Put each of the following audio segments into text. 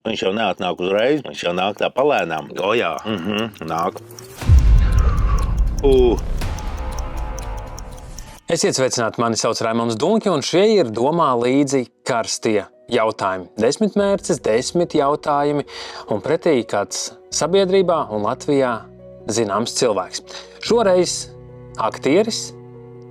Viņš jau neatnāk uzreiz, viņš jau nāk tā palēnām. O jā. Nāk. Esiet sveicināti, mani sauc Raimonds Dunki, un šie ir Domā līdzi karstie jautājumi. 10 mērces, 10 jautājumi, un pretī kāds sabiedrībā un Latvijā zināms cilvēks. Šoreiz aktieris,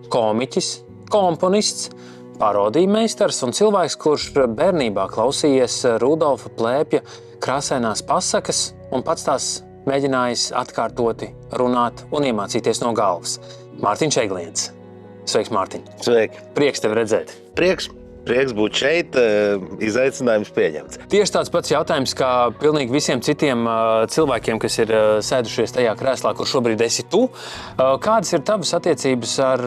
komiķis, komponists, parodiju meistars un cilvēks, kurš bērnībā klausījies Rudolfa Plēpja krāsainās pasakas un pats tās mēģinājis atkārtoti runāt un iemācīties no galvas. Mārtiņš Egliens. Sveiks, Mārtiņ. Sveiki. Prieks tevi redzēt. Prieks būt šeit, izaicinājums pieņemts. Tieši tāds pats jautājums, kā pilnīgi visiem citiem cilvēkiem, kas ir sēdušies tajā krēslā, kur šobrīd esi tu. Kādas ir tavas attiecības ar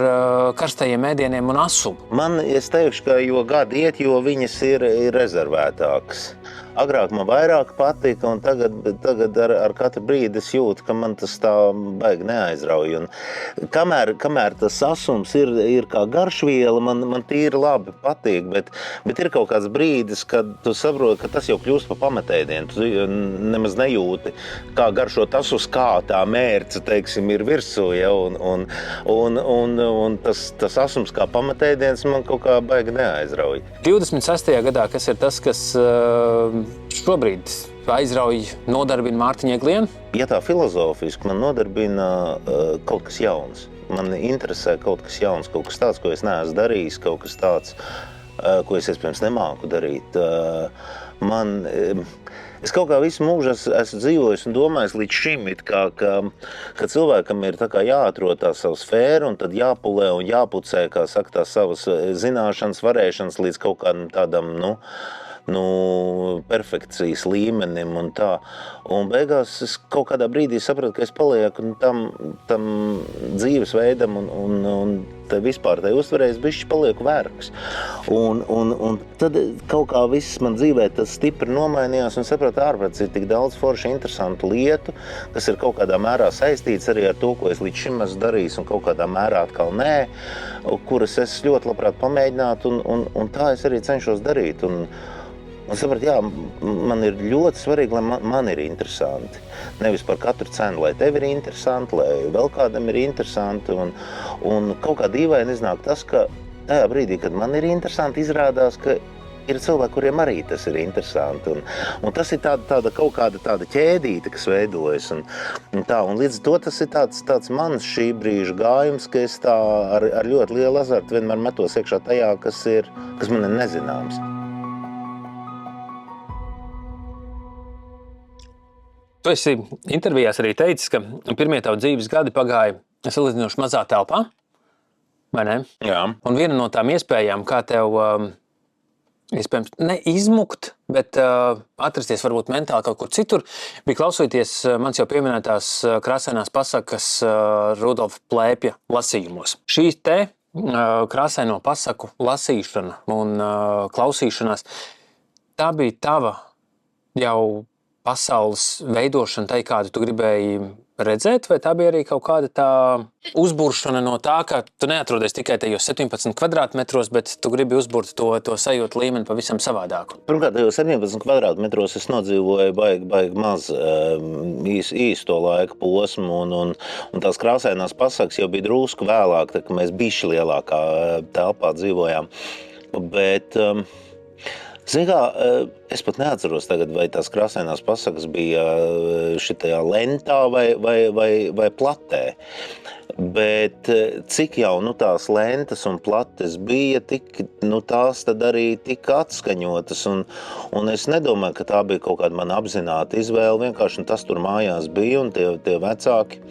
karstajiem ēdieniem un asumu? Es teikšu, ka jo gadi iet, jo viņas ir rezervētākas. Agrāk man vairāk patika, un tagad ar katru brīdi es jūtu, ka man tas tā baigi neaizrauj. Un kamēr tas asums ir kā garšviela, man tīri labi patīk, bet ir kaut kāds brīdis, kad tu saproti, ka tas jau kļūst par pamatēdienu. Tu nemaz nejūti, kā garšo tas, uz kā tā mērce, teiksim, ir virsū. Ja? Un tas asums kā pamatēdiens man kaut kā baigi neaizrauj. 26. gadā, kas ir tas, kas šobrīd aizrauj, nodarbina Mārtiņu Eglienu? Ja tā filozofiski man nodarbina kaut kas jauns. Man interesē kaut kas jauns, kaut kas tāds, ko es neesmu darījis, kaut kas tāds, ko es iespējams nemāku darīt. Es kaut kā visu mūžu esmu dzīvojis un domājis līdz šim, ka cilvēkam ir tā kā jāatrod tā savu sfēru un tad jāpulē un jāpucē, kā saka, tās savas zināšanas, varēšanas līdz kaut kādam tādam, perfekcijas līmenim un tā. Un beigās es kaut kādā brīdī sapratu, ka es palieku tam dzīvesveidam un vispār tai uztverēs bišķi palieku vergs. Un tad kaut kā viss man dzīvē tas stipri nomainījās un sapratu, ārpēc ir tik daudz forši interesantu lietu, kas ir kaut kādā mērā saistīts arī ar to, ko es līdz šim esmu darījis un kaut kādā mērā atkal nē, kuras es ļoti labprāt pamēģinātu un tā es arī cenšos darīt. Un sapratu, jā, man ir ļoti svarīgi, lai man ir interesanti. Nevis par katru cenu, lai tev ir interesanti, lai vēl kādam ir interesanti. Un kaut kā dīvaini iznāk tas, ka tajā brīdī, kad man ir interesanti, izrādās, ka ir cilvēki, kuriem arī tas ir interesanti. Un tas ir tāda kaut kāda tāda ķēdīte, kas veidojas. Un līdz to tas ir tāds mans šī brīža gājums, ka es tā ar ļoti lielu azartu vienmēr metos iekšā tajā, kas man ir nezināms. Tu esi intervijās arī teicis, ka pirmie tavu dzīves gadi pagāja salīdzinoši mazā telpā, vai ne? Jā. Un viena no tām iespējām, kā tev iespējams neizmukt, bet atrasties varbūt mentāli kaut kur citur, bija klausoties mans jau pieminētās krāsainās pasakas Rudolfa Plēpja lasījumos. Šī te krāsaino pasaku lasīšana un klausīšanās, tā bija tava jau pasaules veidošana tai, kādu tu gribēji redzēt, vai tā bija arī kaut kāda tā uzburšana no tā, ka tu neatrodies tikai tajos 17 kvadrātmetros, bet tu gribi uzburt to sajūtu līmeni pavisam savādāku? Pirmkārt, tajos 17 kvadrātmetros es nodzīvoju baigi maz īsto laika posmu, un tās krāsainās pasakas jau bija drusku vēlāk, tā, ka mēs bišķi lielākā telpā dzīvojām. Bet zini kā, es pat neatceros tagad, vai tās krāsainās pasakas bija šitajā lentā vai platē. Bet cik jau tās lentas un plates bija, tās tad arī tika atskaņotas. Un es nedomāju, ka tā bija kaut kāda mana apzināta izvēle. Vienkārši tas tur mājās bija un tie vecāki.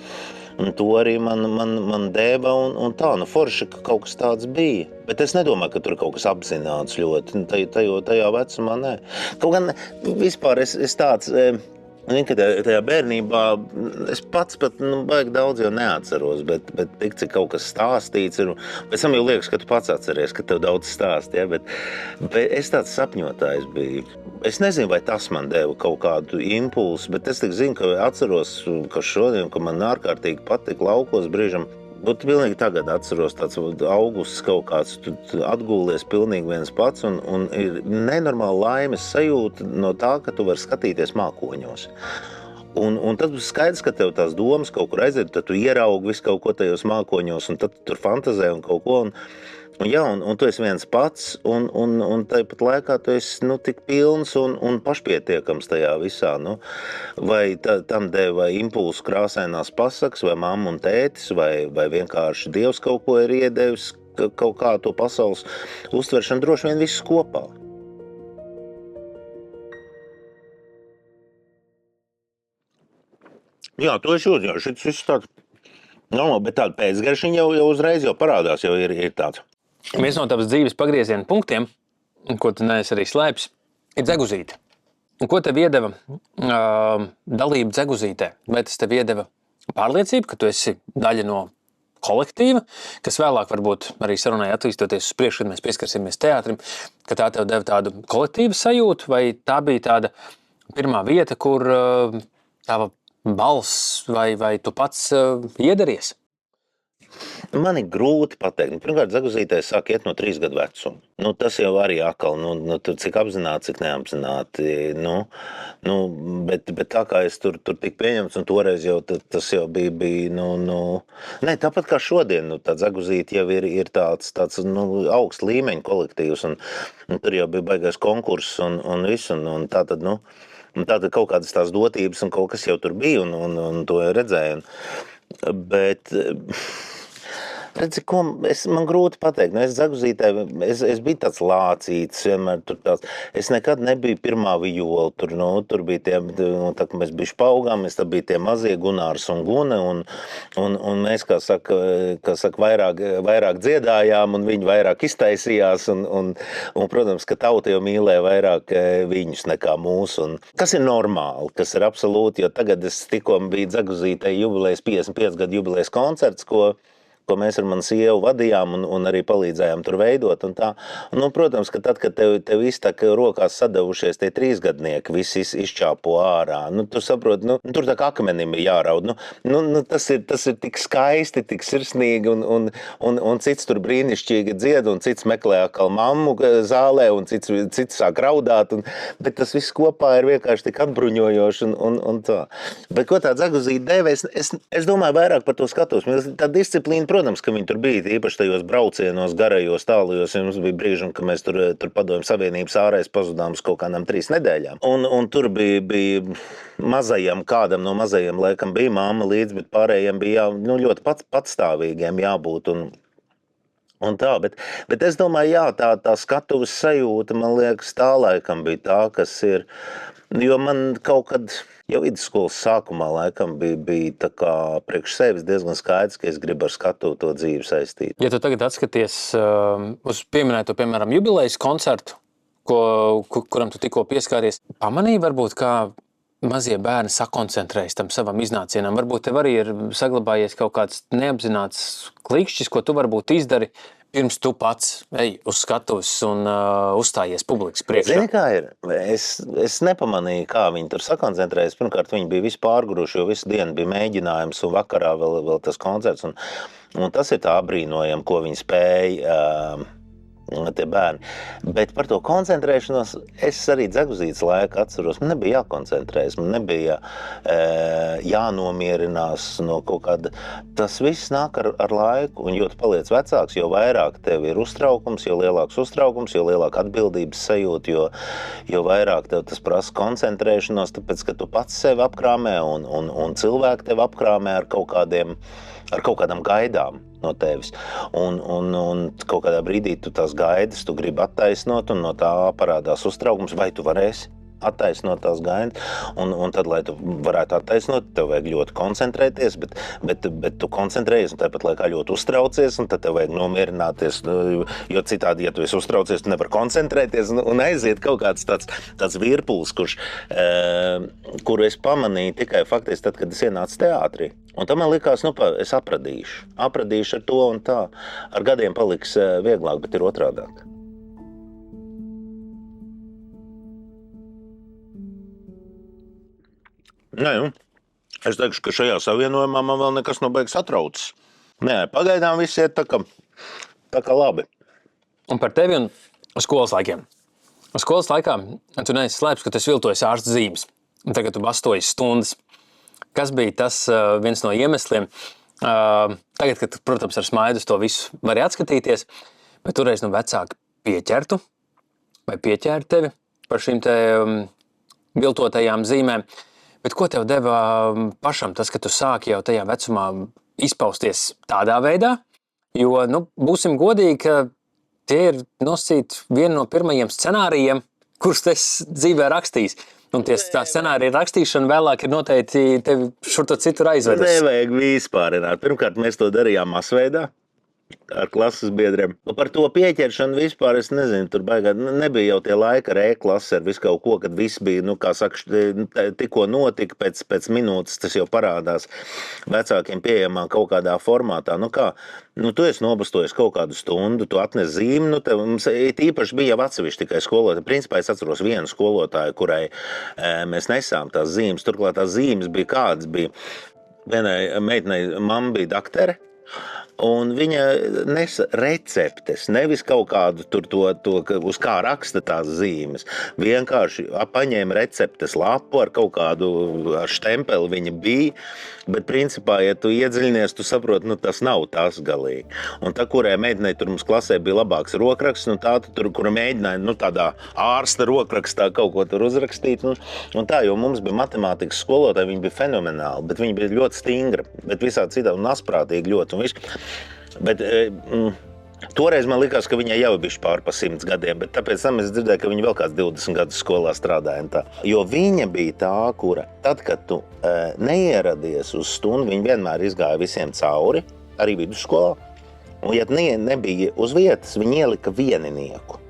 Un to arī man deva un tā, forši, ka kaut kas tāds bija. Bet es nedomāju, ka tur kaut kas apzināts ļoti. Tajā vecumā nē. Kaut gan vispār es tāds, ka tajā bērnībā es pats pat baigi daudz jau neatceros, bet tik cik kaut kas stāstīts ir. Pēc tam jau liekas, ka tu pats atceries, ka tev daudz stāst, ja? Bet es tāds sapņotājs biju. Es nezinu, vai tas man deva kaut kādu impulsu, bet es tik zinu, ka atceros, ka šodien, ka man ārkārtīgi patika laukos brīžam Bet pilnīgi tagad atceros tāds augusts kaut kāds, tu atgūlies pilnīgi viens pats un ir nenormāla laimes sajūta no tā, ka tu vari skatīties mākoņos. Un tad būs skaidrs, ka tev tās domas kaut kur aiziet, tad tu ieraugi visu kaut ko tajos mākoņos, un tad tu tur fantazē un kaut ko. Un tu esi viens pats, un tāpat laikā tu esi tik pilns un pašpietiekams tajā visā. Vai tam deva impulsu krāsainās pasakas, vai mamma un tētis, vai vienkārši Dievs kaut ko ir iedevis, kaut kā to pasaules uztveršanu, droši vien viss kopā. Jā, to es jūtu, jo šis viss tāds, bet tāda pēcgaršiņa jau uzreiz jau parādās, jau ir tāds. Viens no tavas dzīves pagrieziena punktiem, ko tu neesi arī slēpis, ir dzeguzīte. Un ko tev iedeva dalība dzeguzītē? Vai tas tev iedeva pārliecību, ka tu esi daļa no kolektīva, kas vēlāk varbūt arī sarunai attīstoties uz priekšu, kad mēs pieskarsimies teātrim, ka tā tev deva tādu kolektīvu sajūtu, vai tā bija tāda pirmā vieta, kur tava balss vai tu pats iedaries? Man ir grūti pateikt. Pirmkārt, dzeguzītē sāk iet no 3 gadu vecuma. Tas jau arī atkal, cik apzināti, cik neapzināti. Bet tā kā es tur tik pieņemts, un toreiz jau tas jau bija Nē, tāpat kā šodien, tā dzeguzīte jau ir tāds augsts līmeņa kolektīvs, un tur jau bija baigais konkurss un viss, un tātad, tātad kaut kādas tās dotības un kaut kas jau tur bija, un to jau redzēju. Bet redzi, man grūti pateikt. Es dzeguzītē, es biju tāds lācīts, vienmēr tur tāds. Es nekad nebiju pirmā viola. Tur bija tie, tā kā mēs bišķi paaugām, tad bija tie mazie Gunārs un Gune, un mēs, kā saka, vairāk dziedājām, un viņi vairāk iztaisījās, un protams, ka tauta jau mīlēja vairāk viņus nekā mūsu. Kas ir normāli, kas ir absolūti, jo tagad es tikko biju dzeguzītē jubilejas, 55 gadu jubilejas koncerts, ko mēs ar manu sievu vadījām un arī palīdzējām tur veidot. Un tā. Protams, ka tad, kad tev viss tā kā rokās sadavušies tie 3 gadnieki, visi izčāpo ārā, tu saproti, tur tā kā akmenim ir jāraud. Tas ir tik skaisti, tik sirsnīgi, un cits tur brīnišķīgi dzied, un cits meklē atkal mammu zālē, un cits sāk raudāt, bet tas viss kopā ir vienkārši tik atbruņojoši un tā. Bet ko tā dzeguzīte deva, es domāju vairāk par to skatos. Tā disciplīna, protams, ka viņi tur bija, īpaši tajos braucienos, garajos, tālajos. Mums bija brīži, ka mēs tur Padomju Savienības ārēs pazudām uz kaut kādām 3 nedēļām. Un tur bija mazajam, kādam no mazajiem laikam bija mamma līdz, bet pārējiem bija ļoti patstāvīgiem jābūt. Un tā, bet es domāju, jā, tā skatuves sajūta, man liekas, tā laikam bija tā, kas ir, jo man kaut kad jau vidusskolas sākumā laikam bija tā kā priekš sevis diezgan skaidrs, ka es gribu ar skatuvi to dzīvi saistīt. Ja tu tagad atskaties uz pieminēto, piemēram, jubilejas koncertu, kuram tu tikko pieskāries, pamanīji varbūt, kā mazie bērni sakoncentrējas tam savam iznācienam. Varbūt tev arī ir saglabājies kaut kāds neapzināts klikšķis, ko tu varbūt izdari, pirms tu pats ej uz skatuves un uzstājies publikas priekšā. Zini, kā ir? Es nepamanīju, kā viņi tur sakoncentrējas. Pirmkārt, viņi bija visi pārguruši, jo visu dienu bija mēģinājums, un vakarā vēl tas koncerts. Un tas ir tā apbrīnojami, ko viņi spēja tie bērni. Bet par to koncentrēšanos es arī dzeguzītes laiku atceros. Man nebija jākoncentrējas, man nebija jānomierinās no kaut kāda. Tas viss nāk ar laiku, un jo tu paliec vecāks, jo vairāk tev ir uztraukums, jo lielāks uztraukums, jo lielāka atbildības sajūta, jo vairāk tev tas prasa koncentrēšanos, tāpēc, ka tu pats sevi apkrāmē un cilvēki tevi apkrāmē ar kaut kādām gaidām no tevis. Un kaut kādā brīdī tu tās gaidas, tu gribi attaisnot, un no tā parādās uztraukums, vai tu varēsi attaisnot tās gaidas. Un tad, lai tu varētu attaisnot, tev vajag ļoti koncentrēties, bet tu koncentrējies un tāpat laikā ļoti uztraucies, un tad tev vajag nomierināties, jo citādi, ja tu esi uztraucies, tu nevar koncentrēties, un aiziet kaut kāds tāds virpuls, kuru es pamanīju tikai faktiski tad, kad es ienācu teātrī. Un tam man likās, es apradīšu ar to un tā. Ar gadiem paliks vieglāk, bet ir otrādāk. Nē, es teikšu, ka šajā savienojumā man vēl nekas nav beigas atraucis. Nē, pagaidām viss iet tā kā labi. Un par tevi un skolas laikiem. Skolas laikā tu neesi slēpts, ka tu esi viltojis ārsta zīmes. Un tagad tu bastoji stundas. Kas bija tas viens no iemesliem? Tagad, kad, protams, ar smaidu to visu vari atskatīties, bet toreiz vecāki pieķertu vai pieķēra tevi par šīm te viltotajām zīmēm. Bet ko tev deva pašam tas, ka tu sāki jau tajā vecumā izpausties tādā veidā? Jo, būsim godīgi, ka tie ir nosacīti viena no pirmajiem scenārijiem, kurus es dzīvē rakstījis. Un tā scenārija rakstīšana vēlāk ir noteikti tevi šur to citur aizvedus. Nevajag vispārināt. Pirmkārt, mēs to darījām masveidā ar klases biedriem. Par to pieķeršanu vispār es nezinu, tur baigā nebija jau tie laika rēklase ar visu kaut ko, kad viss bija, kā saka, tikko notika, pēc minūtes tas jau parādās vecākiem pieejamā kaut kādā formātā. Tu esi nobastojis kaut kādu stundu, tu atnes zīmi, mums īpaši bija jau atsevišķi tikai skolotāji. Principā es atceros vienu skolotāju, kurai mēs nesām tās zīmes, turklāt tās zīmes bija kādas, bija vienai meitenei, mamma bija daktere, un viņa nesa receptes, nevis kaut kādu tur to uz kā raksta tās zīmes. Vienkārši paņēma receptes lapu ar kaut kādu ar štempeli viņa bija, bet principā, ja tu iedziļinies, tu saproti, tas nav tas galīgi. Un tā, kurai meitenei tur mums klasē bija labāks rokraksts, tā tur, kura mēģināja, tādā ārsta rokrakstā kaut ko tur uzrakstīt, un tā, jo mums bija matemātikas skolotāji, viņi bija fenomenāli, bet viņi bija ļoti stingri, bet visā citā un asprātīgi ļoti, un viss. Bet toreiz man likās, ka viņai jau bija pār pa 100 gadiem, bet tāpēc tam es dzirdēju, ka viņa vēl kāds 20 gadus skolā strādāja. Tā. Jo viņa bija tā, kura, tad, kad tu neieradies uz stundu, viņa vienmēr izgāja visiem cauri, arī vidusskolā. Un, ja nebija uz vietas, viņa ielika vieninieku.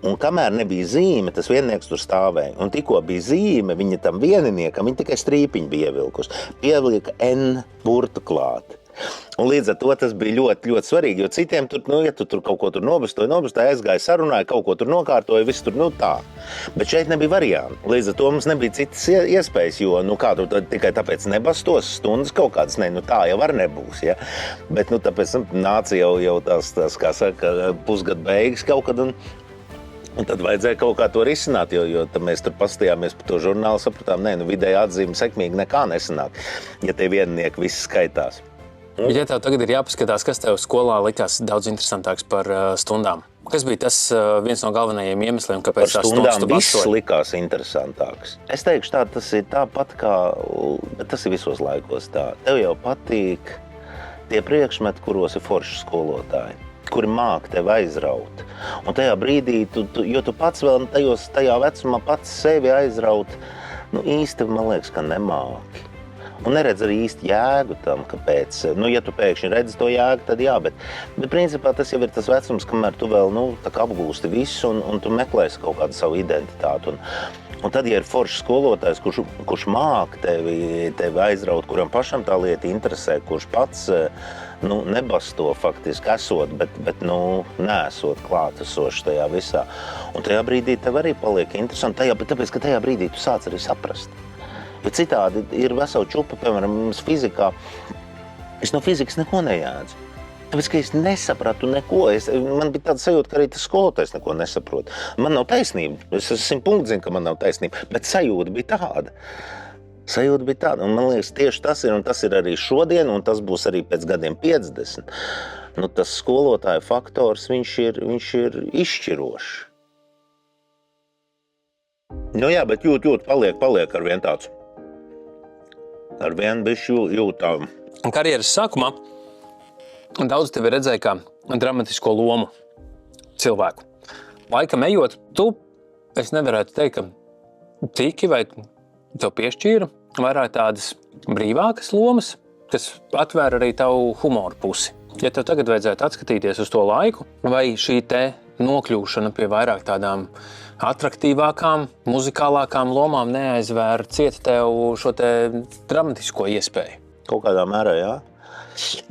Un kamēr nebija zīme, tas viennieks tur stāvēja. Un tikko bija zīme, viņa tam vieniniekam, viņa tikai strīpiņu bija ievilkusi. Pievlika N burtu klāt. Un līdz ar to tas bija ļoti, ļoti svarīgi, jo citiem tur, ja tu tur kaut ko tur nobastoja, aizgāja, sarunāja, kaut ko tur nokārtoja, viss tur, tā. Bet šeit nebija varianti. Līdz ar to mums nebija citas iespējas, jo, kā tu tikai tāpēc nebastos stundas kaut kādas, tā jau var nebūs, ja. Bet, tāpēc nāca jau tās, kā saka, pusgadu beigas kaut kad, un tad vajadzēja kaut kā to risināt, jo mēs tur paskatījāmies par to žurnālu, sapratām, vidēja atzīme sekmīgi nekā nesanāk, ja tie viennieki visi skaitās. Ja tev tagad ir jāpaskatās, kas tev skolā likās daudz interesantāks par stundām? Kas bija tas viens no galvenajiem iemesliem, kāpēc tās stundas tu bastoji? Par stundām viss likās interesantāks. Es teikšu tā, tas ir tāpat kā, bet tas ir visos laikos tā. Tev jau patīk tie priekšmeti, kuros ir forši skolotāji, kuri māk tevi aizraut. Un tajā brīdī, jo tu pats vēl tajā vecumā pats sevi aizraut, īsti, man liekas, ka nemāki. Un neredz arī īsti jēgu tam, kāpēc. Ja tu pēkšņi redzi to jēgu, tad jā, bet principā tas jau ir tas vecums, kamēr tu vēl apgūsti visu un tu meklēsi kaut kādu savu identitāti. Un tad, ja ir foršs skolotājs, kurš māk tevi aizraut, kuram pašam tā lieta interesē, kurš pats nebasto faktiski esot, bet neesot klātesoši tajā visā. Un tajā brīdī tev arī paliek interesanti, tāpēc, ka tajā brīdī tu sāc arī saprast. Jo citādi ir vesela čupa, piemēram, mums fizikā. Es no fizikas neko nejēdzu. Tāpēc, ka es nesapratu neko. Man bija tāda sajūta, ka arī tas skolotājs neko nesaprot. Man nav taisnība. Es 100 punkti zinu, ka man nav taisnība. Bet sajūta bija tāda. Un man liekas, tieši tas ir, un tas ir arī šodien, un tas būs arī pēc gadiem 50. Tas skolotāja faktors, viņš ir izšķirošs. Jā, bet jūt, paliek ar vien tāds. Ar vienu bišķi jūtām. Karjeras sākumā daudz tevi redzēja kā dramatisko lomu cilvēku. Laikam ejot, es nevarētu teikt, ka tiki vai tev piešķīra vairāk tādas brīvākas lomas, kas atvēra arī tavu humoru pusi. Ja tev tagad vajadzētu atskatīties uz to laiku, vai šī te nokļūšana pie vairāk tādām atraktīvākām, muzikālākām lomām neaizvēra cieta tev šo te dramatisko iespēju? Kaut kādā mērā, jā.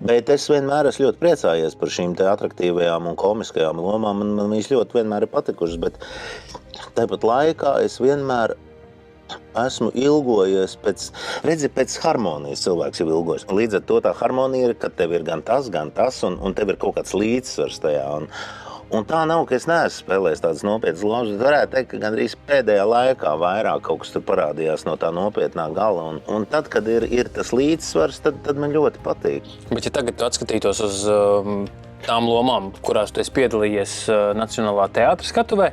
Bet es vienmēr esmu ļoti priecājies par šīm te atraktīvajām un komiskajām lomām. Man viņas ļoti vienmēr ir patikušas, bet tāpat laikā es vienmēr Esmu ilgojies pēc harmonijas cilvēks jau ilgojas. Līdz ar to tā harmonija ir, ka tev ir gan tas, un tev ir kaut kāds līdzsvars tajā. Un tā nav, ka es neesmu spēlējis tādas nopietnas lomas, bet varētu teikt, ka gandrīz pēdējā laikā vairāk kaut kas tur parādījās no tā nopietnā gala. Un tad, kad ir tas līdzsvars, tad man ļoti patīk. Bet ja tagad tu atskatītos uz tām lomām, kurās tu esi piedalījies Nacionālā teātra skatuvē,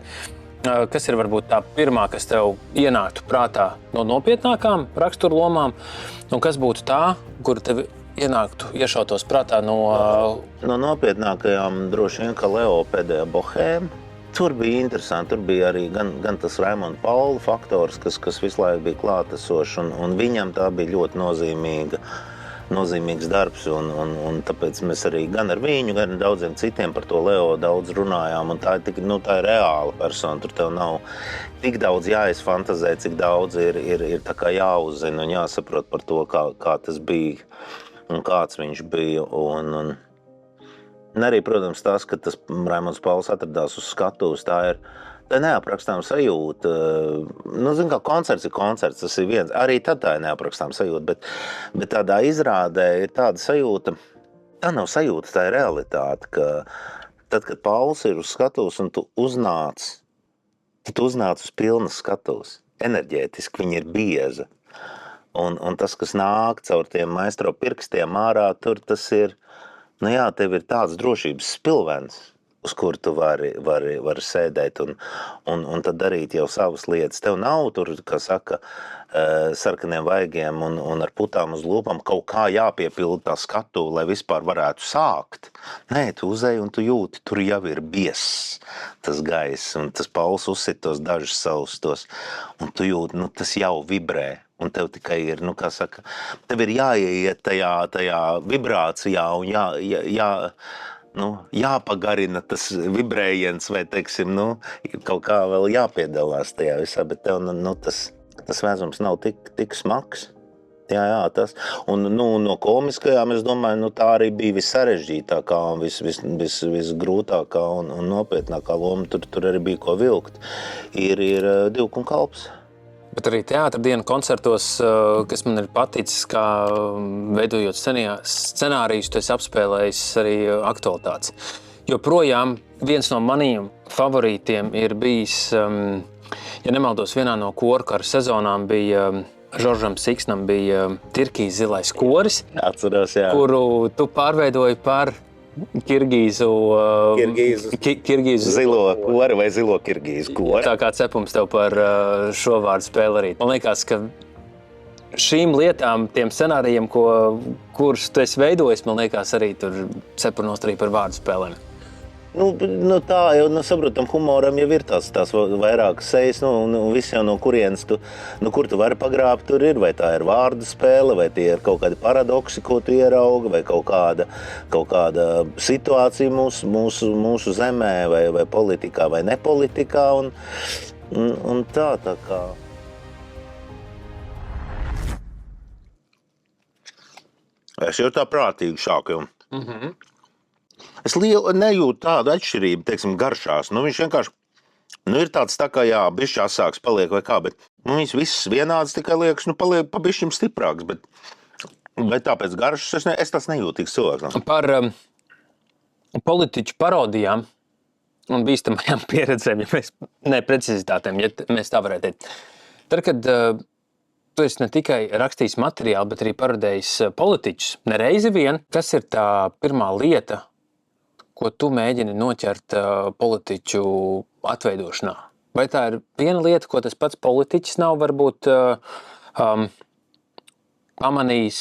kas ir varbūt tā pirmā, kas tev ienāktu prātā no nopietnākām rakstura lomām, un kas būtu tā, kur tev ienāktu iešautos prātā no nopietnākajām droši vien, ka Leo pēdējā Bohēma. Tur bija interesanti, tur bija arī gan tas Raimonda Paula faktors, kas visu laiku bija klātesošs, un viņam tā bija ļoti nozīmīgs darbs, un tāpēc mēs arī gan ar viņu, gan ar daudziem citiem par to Leo daudz runājām, un tā ir reāla persona, tur tev nav tik daudz jāizfantazē, cik daudz ir tā kā jāuzzina un jāsaprot par to, kā tas bija un kāds viņš bija, un arī, protams, tas, ka tas Raimonds Pauls atradās uz skatuves, tā ir neaprakstāma sajūta. Zin kā, koncerts ir koncerts, tas ir viens. Arī tad tā ir neaprakstāma sajūta, bet tādā izrādē ir tāda sajūta, tā nav sajūta, tā ir realitāte, ka tad, kad Pauls ir uz skatuves un tu uznāc uz pilnas skatuves, enerģētiski viņa ir bieza. Un tas, kas nāk caur tiem maestro pirkstiem ārā, tur tas ir, tev ir tāds drošības spilvens, uz kur tu vari sēdēt un tad darīt jau savas lietas. Tev nav tur, kā saka, sarkaniem vaigiem un ar putām uz lūpām kaut kā jāpiepilda tā skatu, lai vispār varētu sākt. Nē, tu uzej un tu jūti, tur jau ir biezs tas gaiss, un tas Pauls uzsit tos dažus savus tos, un tu jūti, tas jau vibrē. Un tev tikai ir, kā saka, tev ir jāieiet tajā vibrācijā un jāpagarina tas vibrējiens vai, teiksim, kaut kā vēl jāpiedalās tajā visā, bet tev, tas vēzums nav tik smags. Jā, tas. Un no komiskajām, es domāju, tā arī bija vissarežģītākā un visgrūtākā un nopietnākā loma. Tur arī bija ko vilkt. Ir Divku un Kalps. Bet arī teātra dienu koncertos, kas man ir paticis, kā veidojot scenārijus, tu esi apspēlējis arī aktualitātes. Joprojām viens no maniem favorītiem ir bijis, ja nemaldos, vienā no korkara sezonām bija Žoržam Siksnam bija Tirkijas zilais koris, Atceros, jā. Kuru tu pārveidoji par Kirgīzu zilo kori vai zilo Kirgīzu kori. Tā kā cepums tev par šo vārdu spēli arī. Man liekas, ka šīm lietām, tiem scenārijiem, kurus tu esi veidojis, man liekas, arī tur cepurnost arī par vārdu spēlēm. Tā jau, saprotam, humoram jau ir tās vairākas sejas, viss jau no kurienes kur tu vari pagrābt, tur ir, vai tā ir vārdu spēle, vai tie ir kaut kādi paradoksi, ko tu ieraugi, vai kaut kāda situācija mūsu zemē, vai politikā, vai nepolitikā, un tā kā. Es jau tā prātīgi šāku. Es nejūtu tādu atšķirību, teiksim, garšās. Viņš vienkārši ir tāds tā kā, bišķi asāks paliek vai kā, bet viņas visas vienādas tikai liekas, paliek pa bišķim stiprāks, bet tāpēc garšas es tas nejūtīgs cilvēks. Par politiķu parodijām un bīstamajām pieredzēm, precizitātēm, ja mēs tā varētu teikt. Tad, kad tu esi ne tikai rakstījis materiālu, bet arī parodējis politiķus, nereizi vien, kas ir tā pirmā lieta, ko tu mēģini noķert politiķu atveidošanā? Vai tā ir viena lieta, ko tas pats politiķis nav varbūt pamanījis,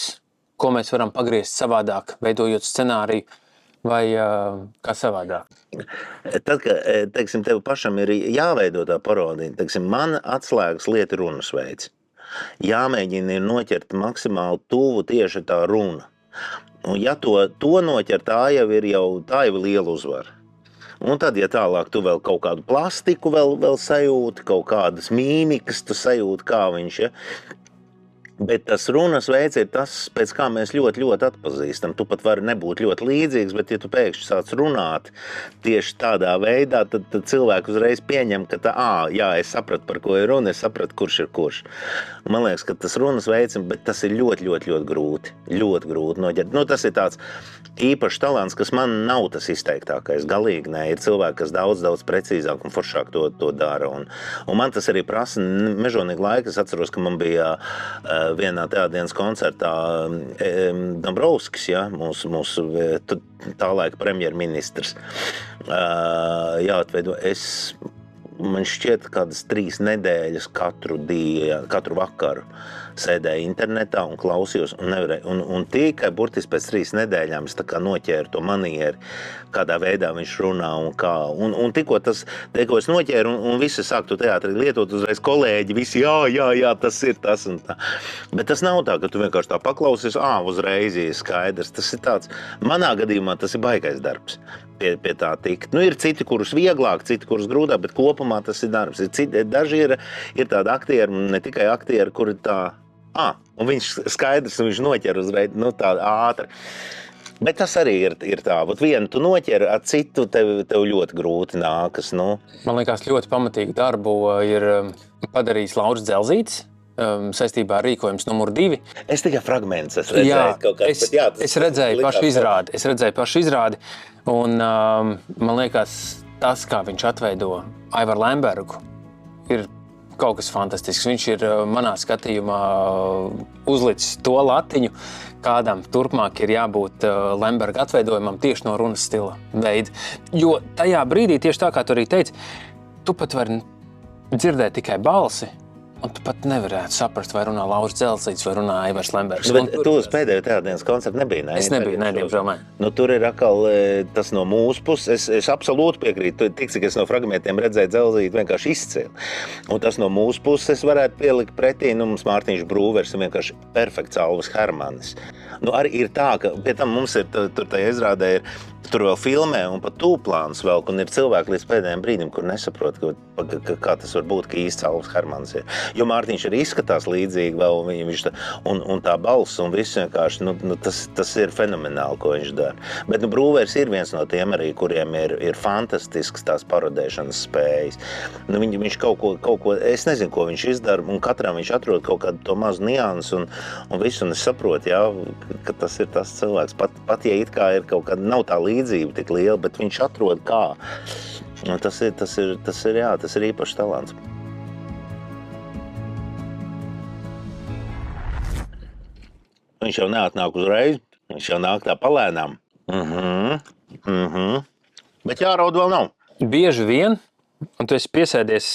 ko mēs varam pagriezt savādāk, veidojot scenāriju, vai kā savādāk? Tad, kad, teiksim, tev pašam ir jāveido tā parodija, teiksim, man atslēgas lieta ir runas veids. Jāmēģina ir noķert maksimāli tuvu tieši tā runa. Un ja to noķer, tā jau ir liela uzvara. Un tad, ja tālāk tu vēl kaut kādu plastiku vēl sajūti, kaut kādas mīmikas tu sajūti, kā viņš, Bet tas runas veids ir tas, pēc kā mēs ļoti atpazīstam. Tu pat vari nebūt ļoti līdzīgs, bet ja tu pēkšņi sāc runāt tieši tādā veidā, tad cilvēki uzreiz pieņem, ka jā, es sapratu, par ko ir runa, es sapratu, kurš ir kurš. Man liekas, ka tas runas veids, bet tas ir ļoti grūti. Ļoti grūti noķert. Nu, tas ir tāds īpašs talants, kas man nav tas izteiktākais. Galīgi nē, ir cilvēki, kas daudz precīzāk un foršāk to dara. Un man tas arī prasa mežonīgi laika. Es atceros, ka man bija vienā tēdienas koncertā Dombrovskis, ja, mūsu tā laika premjerministrs, jāatveido. Man šķiet, kādas 3 nedēļas katru vakaru sēdēju internetā un klausījos un nevarēju. Un tikai burtiski pēc 3 nedēļām es tā kā noķēru to manieri, kādā veidā viņš runā un kā. Un tikko es noķēru un visi sāk to teātri lietot, uzreiz kolēģi, visi jā, tas ir tas un tā. Bet tas nav tā, ka tu vienkārši tā paklausies, uzreiz ir skaidrs. Tas ir tāds, manā gadījumā tas ir baigais darbs. Pie tā tikt. Nu, ir citi, kurus vieglāk, citi, kurus grūtāk, bet kopumā tas ir darbs. Daži ir tādi aktieri, ne tikai aktieri, kuri tā, un viņš skaidrs, un viņš noķer uzreiz, tā ātri. Bet tas arī ir tā, vienu tu noķer, ar citu tev ļoti grūti nākas. Nu. Man liekas, ļoti pamatīgu darbu ir padarījis Lauris Dzelzītis. Saistībā ar rīkojums numur 2. Es tikai fragmentus redzēju kaut kāds. Es redzēju pašu izrādi, un man liekas, tas, kā viņš atveido Aivaru Lembergu, ir kaut kas fantastisks. Viņš ir manā skatījumā uzlicis to latiņu, kādam turpmāk ir jābūt Lemberga atveidojumam tieši no runas stila veida. Jo tajā brīdī, tieši tā kā tu arī teici, tu pat vari dzirdēt tikai balsi, un tu pat nevarētu saprast, vai runā Lauris Dzelzītis, vai runā Aivars Lembergs. Bet tu uz pēdējo tēdienas koncertu nebija, ne? Es nebiju, diemžēl ne. Nu, tur ir atkal tas no mūsu puses. Es absolūti piekrītu. Tik, cik es no fragmentiem redzēju, Dzelzīti vienkārši izcili. Un tas no mūsu puses es varētu pielikt pretī. Mums Mārtiņš Brūvers ir vienkārši perfekts Alvis Hermanis. Nu, arī ir tā, ka pie tam mums ir, tur tajā izrādē ir, tur vēl filmē un pat tūplāns vēl, un ir cilvēki līdz pēdējiem brīdim, kur nesaprot, kā tas var būt, ka īsts Alvis Hermans ir. Jo Mārtiņš arī izskatās līdzīgi vēl, un tā balss un viss vienkārši, tas ir fenomenāli, ko viņš dara. Bet Brūvers ir viens no tiem arī, kuriem ir fantastisks tās parodēšanas spējas. Viņš kaut ko, es nezinu, ko viņš izdara, un katram viņš atrod kaut kādu to mazu niansu un visu, un es saprotu, jā, ka tas ir tas cilvēks. Pat ja it kā ir kaut kāda, nav tā līdzība tik liela, bet viņš atrod kā. Un tas ir īpašs talants. Viņš jau neatnāk uzreiz, viņš jau nāk tā palēnām. Bet jāraud vēl nav. Bieži vien, un tu esi piesēdies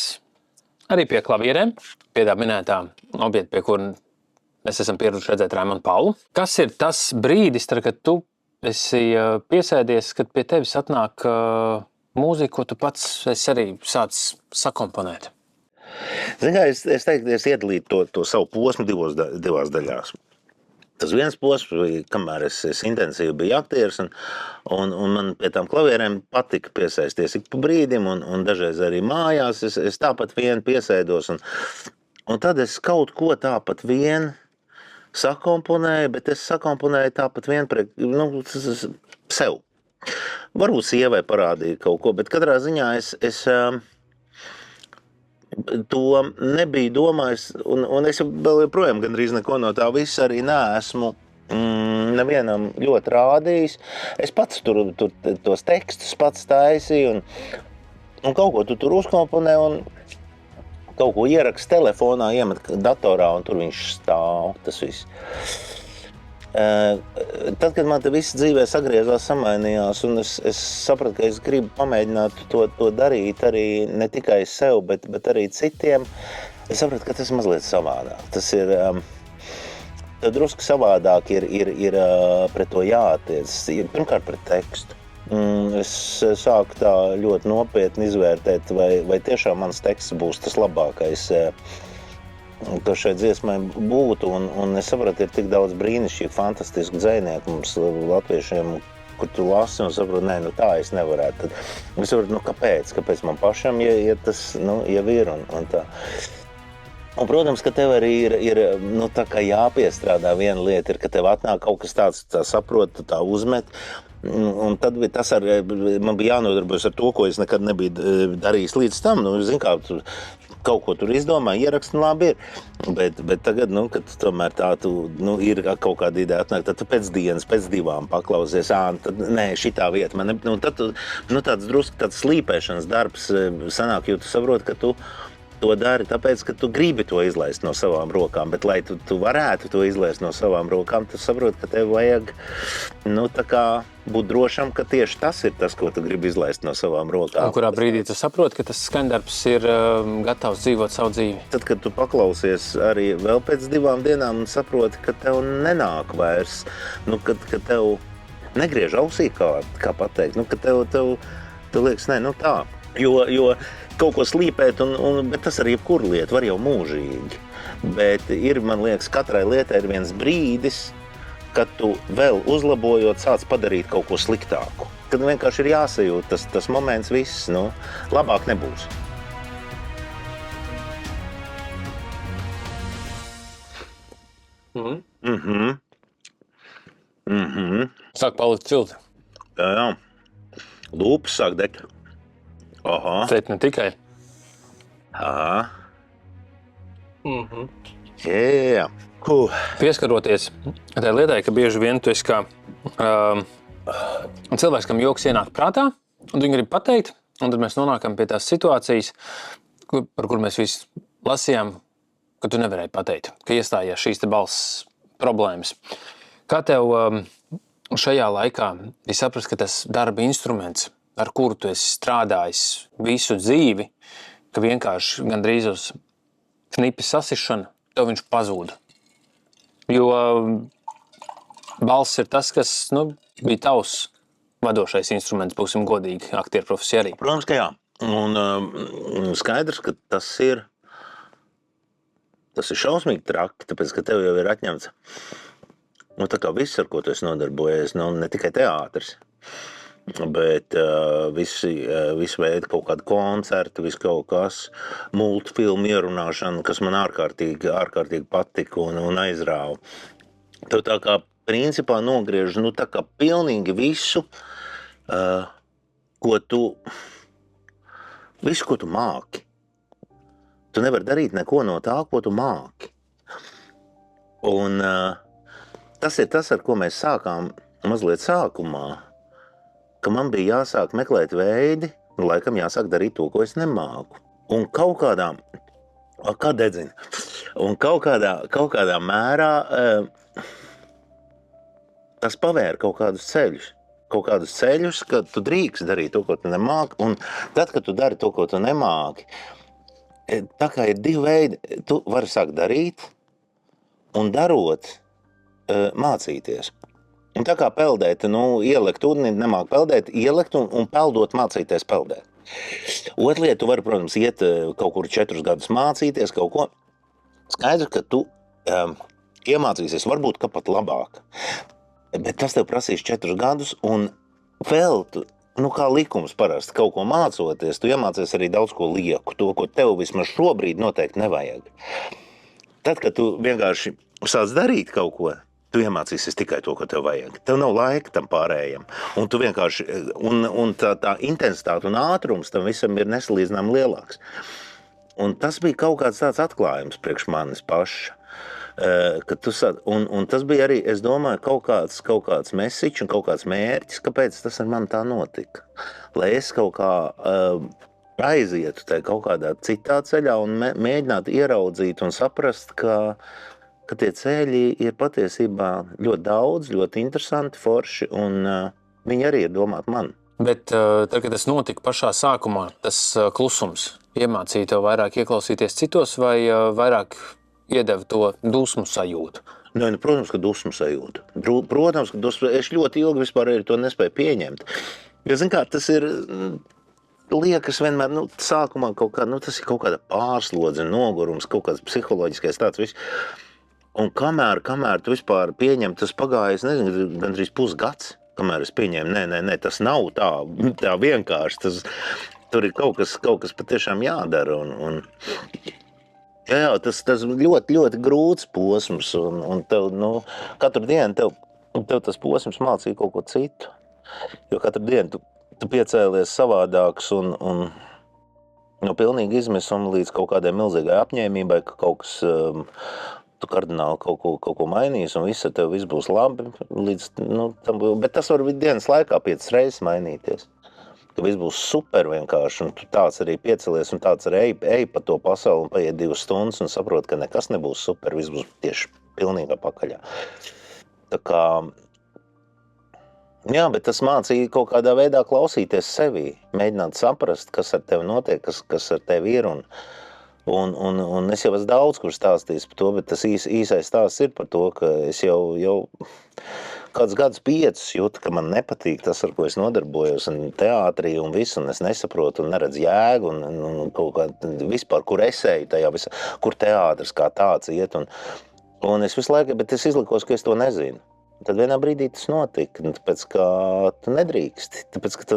arī pie klavierēm, pie tā minētā objekta, pie kura mēs esam pieraduši redzēt Raimondu Paulu. Kas ir tas brīdis, kad tu esi piesēdies, kad pie tevis atnāk mūzika, ko tu pats esi arī sācis sakomponēt? Zini kā, es teiktu, es iedalītu to savu posmu divās daļās. Tas viens posms, kamēr es intensīvi biju aktieris, un man pie tām klavierēm patika piesaisties ik pa brīdim, un dažreiz arī mājās. Es tāpat vien piesēdos, un tad es kaut ko tāpat vien sakomponēju, bet es sakomponēju tāpat vien sev. Varbūt sievai parādīja kaut ko, bet katrā ziņā es to nebiju domājis, un es vēl joprojām gandrīz neko no tā visa arī neesmu nevienam ļoti rādījis. Es pats tur tos tekstus pats taisīju, un kaut ko tu tur uzkomponē, un kaut ko ierakst telefonā, iemet datorā, un tur viņš stāv, tas viss. Tad, kad man te viss dzīvē sagriezās, samainījās, un es sapratu, ka es gribu pamēģināt to darīt arī ne tikai sev, bet arī citiem, es sapratu, ka tas ir mazliet savādāk. Tas ir drusku savādāk ir pret to jāattiec. Pirmkārt pret tekstu. Es sāku tā ļoti nopietni izvērtēt, vai tiešām mans teksts būs tas labākais, kas šai dziesmai būtu, un es sapratu, ir tik daudz brīnišķīgi, fantastiski dzejnieku mums latviešiem, kur tu lasi un saproti, tā es nevarētu. Tad es sapratu, kāpēc man pašam, ja tas jau ir un tā. Un, protams, ka tev arī ir nu, tā kā jāpiestrādā. Viena lieta ir, ka tev atnāk kaut kas tāds, tā saprot, tu tā uzmet. Un tad tas man bija jānodarbojas ar to, ko es nekad nebiju darījis līdz tam. Nu, zin kā, kaut ko tur izdomā, ieraksti, labi ir. Bet tagad, nu, kad tomēr tā ir kaut kāda ideja atnāk, tad tu pēc dienas, pēc 2 paklausies, tad nē, šitā vieta. Tad tāds drusku tāds slīpēšanas darbs sanāk, jo tu saproti, ka tu to dari tāpēc, ka tu gribi to izlaist no savām rokām, bet lai tu varētu to izlaist no savām rokām, tu saproti, ka tev vajag tā kā būt drošam, ka tieši tas ir tas, ko tu gribi izlaist no savām rokām. Un kurā brīdī tu saproti, ka tas skaņdarbs ir gatavs dzīvot savu dzīvi? Tad, kad tu paklausies arī vēl pēc 2 dienām un saproti, ka tev nenāk vairs, ka tev negriež ausī, kā pateikt, ka tev liekas, tā. Jo kaut ko slīpēt, bet tas arī jebkura lieta var jau mūžīgi. Bet man liekas, katrai lietai ir viens brīdis, kad tu vēl uzlabojot sāc padarīt kaut ko sliktāku. Kad vienkārši ir jāsajūt tas moments viss, labāk nebūs. Sāk palikt silti. Jā. Lūpas sāk degt. Aha. Tēt ne tikai. Aha. Jā. Pieskaroties tai lietai, ka bieži vien tu esi kā cilvēks, kam joks ienāk prātā, un viņi grib pateikt, un tad mēs nonākam pie tās situācijas, par kur mēs visi lasījām, ka tu nevarēji pateikt, ka iestājās šīs te balss problēmas. Kā tev šajā laikā ir saprast, ka tas darba instruments, ar kuru tu esi strādājis visu dzīvi, ka vienkārši gandrīz uz knipi sasišana, tev viņš pazūda. Jo balss ir tas, kas bija tavs vadošais instruments, būsim godīgi, aktieru profesija arī. Protams, ka jā. Un skaidrs, ka tas ir šausmīgi traki, tāpēc, ka tev jau ir atņemts tā kā viss, ar ko tu esi nodarbojies, ne tikai teātris. Bet visi veidi kaut kādi koncerti, viss kaut kas, multfilmu ierunāšana, kas man ārkārtīgi patika un aizrāva. Tev tā kā principā nogriež tā kā pilnīgi visu, ko tu māki. Tu nevari darīt neko no tā, ko tu māki. Un tas ir tas, ar ko mēs sākām mazliet sākumā, ka man bija jāsāk meklēt veidi, laikam jāsāk darīt to, ko es nemāku. Un kaut kādā mērā tas pavēra kaut kādus ceļus, ka tu drīkst darīt to, ko tu nemāki, un tad, kad tu dari to, ko tu nemāki, tā kā ir 2 veidi, tu vari sākt darīt, un darot, mācīties. Un tā kā peldēt, ielikt ūdenī, nemāk peldēt, ielikt un peldot mācīties peldēt. Otra lieta, tu vari, protams, iet kaut kur 4 gadus mācīties kaut ko. Skaidrs, ka tu iemācīsies varbūt ka pat labāk. Bet tas tev prasīs 4 gadus un vēl tu, kā likums parasti, kaut ko mācoties, tu iemācies arī daudz ko lieku, to, ko tev vismaz šobrīd noteikti nevajag. Tad, kad tu vienkārši sāc darīt kaut ko, tu iemācīsies tikai to, ko tev vajag. Tev nav laika tam pārējiem. Un tu vienkārši, un tā intensitāte un ātrums tam visam ir nesalīdzinām lielāks. Un tas bija kaut kāds tāds atklājums priekš manis paša. Un tas bija arī, es domāju, kaut kāds mesiķis un kaut kāds mērķis, kāpēc tas ar mani tā notika. Lai es kaut kā aizietu kaut kādā citā ceļā un mēģinātu ieraudzīt un saprast, ka tie ceļi ir patiesībā ļoti daudz, ļoti interesanti, forši, un viņi arī ir domāti man. Bet tad, kad tas notika pašā sākumā, tas klusums iemācīja tev vairāk ieklausīties citos vai vairāk iedeva to dusmu sajūtu? Protams, ka dusmu sajūtu. Protams, ka es ļoti ilgi vispār to nespēju pieņemt. Jo, zin kā, tas ir... liekas vienmēr, sākumā kaut kā, tas ir kaut kāda pārslodze, nogurums, kaut kāds psiholoģiskais tāds viss. Un kamēr tu vispār pieņem, tas pagājis, nezinu, gandrīz pusgads, kamēr es pieņēmu, nē, tas nav tā vienkārši, tur ir kaut kas patiešām jādara. Un Jā, tas ļoti, ļoti grūts posms, un tev, katru dienu tev tas posms mācīja kaut ko citu. Jo katru dienu tu piecēlies savādāks un no pilnīgi izmisuma līdz kaut kādai milzīgai apņēmībai, ka kaut kas, tu kardināli kaut ko mainīs un viss ar tevi viss būs labi. Bet tas var dienas laikā 5 reizes mainīties. Ka viss būs super vienkārši, un tu tāds arī piecelies, un tāds arī ej pa to pasauli un paiet 2 stundas un saprot, ka nekas nebūs super, viss būs tieši pilnīgā pakaļā. Tā kā, jā, bet tas mācīja kaut kādā veidā klausīties sevī, mēģināt saprast, kas ar tevi notiek, kas ar tevi ir, un es jau esmu daudz, kur stāstījis par to, bet tas īsais stāsts ir par to, ka es jau kādus gadus 5 jūtu, ka man nepatīk tas, ar ko es nodarbojos, un teātrī un visu, un es nesaprotu un neredzu jēgu, un kaut kā vispār, kur es eju tajā visā, kur teātris kā tāds iet, un es visu laiku, bet es izlikos, ka es to nezinu. Tad vienā brīdī tas notika, tāpēc, ka tu